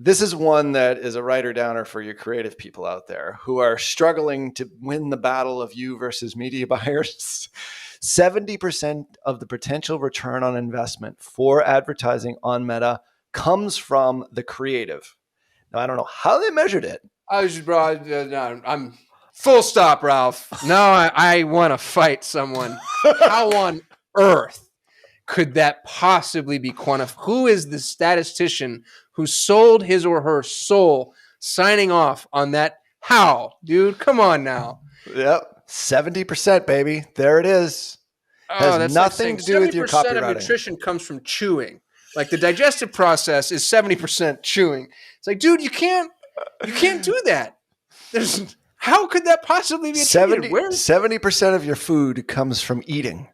This is one that is a writer downer for you creative people out there who are struggling to win the battle of you versus media buyers. 70% of the potential return on investment for advertising on Meta comes from the creative. Now, I don't know how they measured it. I'm full stop, Ralph. Now I want to fight someone. How on earth could that possibly be quantified? Who is the statistician who sold his or her soul signing off on that? How, dude? Come on now. Yep. 70%, baby. There it is. Has nothing to do with your copywriting. 70% of nutrition comes from chewing. Like the digestive process is 70% chewing. It's like, dude, you can't do that. How could that possibly be attributed? 70% of your food comes from eating.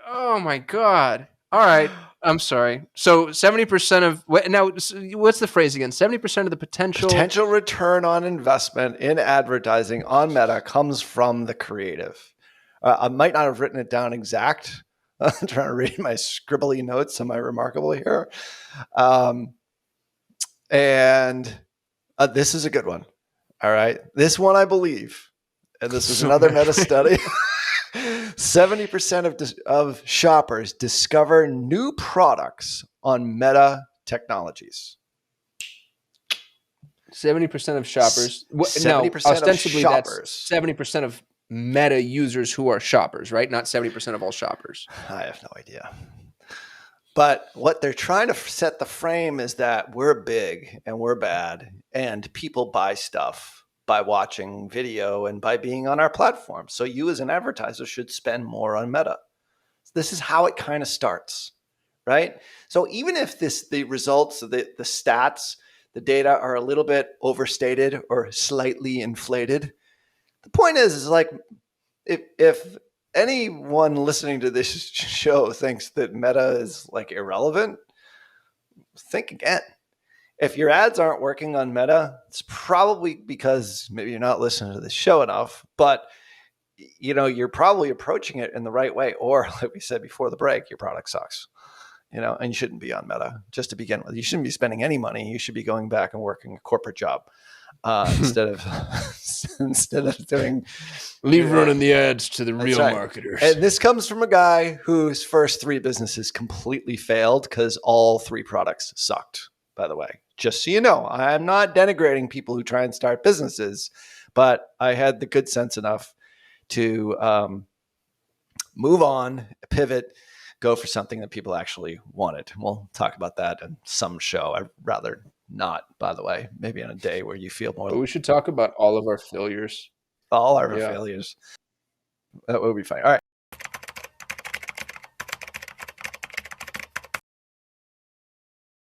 Oh my God. All right. I'm sorry. So 70% of now, what's the phrase again? 70% of the potential return on investment in advertising on Meta comes from the creative. I might not have written it down exact. I'm trying to read my scribbly notes. Am I remarkable here? And this is a good one. All right. This one I believe, and this is another Meta study. 70% of shoppers discover new products on Meta technologies. 70% of shoppers. 70% ostensibly, of shoppers. That's 70% of Meta users who are shoppers, right? Not 70% of all shoppers. I have no idea. But what they're trying to set the frame is that we're big and we're bad, and people buy stuff by watching video and by being on our platform. So you as an advertiser should spend more on Meta. This is how it kind of starts, right? So even if the results, the stats, the data are a little bit overstated or slightly inflated, the point is like if anyone listening to this show thinks that Meta is like irrelevant, think again. If your ads aren't working on Meta, it's probably because maybe you're not listening to the show enough, but you're probably approaching it in the right way. Or like we said before the break, your product sucks, and you shouldn't be on Meta just to begin with. You shouldn't be spending any money. You should be going back and working a corporate job instead of doing. Leave running the ads to the real marketers. And this comes from a guy whose first 3 businesses completely failed because all 3 products sucked. By the way, just so you know, I'm not denigrating people who try and start businesses, but I had the good sense enough to move on, pivot, go for something that people actually wanted. We'll talk about that in some show. I'd rather not, by the way, maybe on a day where you feel more. But we should talk about all of our failures. All our failures. That would be fine. All right.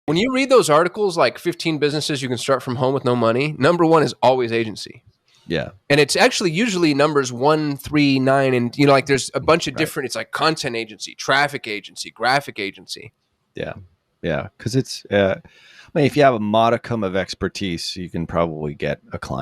When you read those articles, like 15 businesses you can start from home with no money, number 1 is always agency. Yeah. And it's actually usually numbers 1, 3, 9. And, like there's a bunch of different, it's like content agency, traffic agency, graphic agency. Yeah. Yeah. Because it's, if you have a modicum of expertise, you can probably get a client.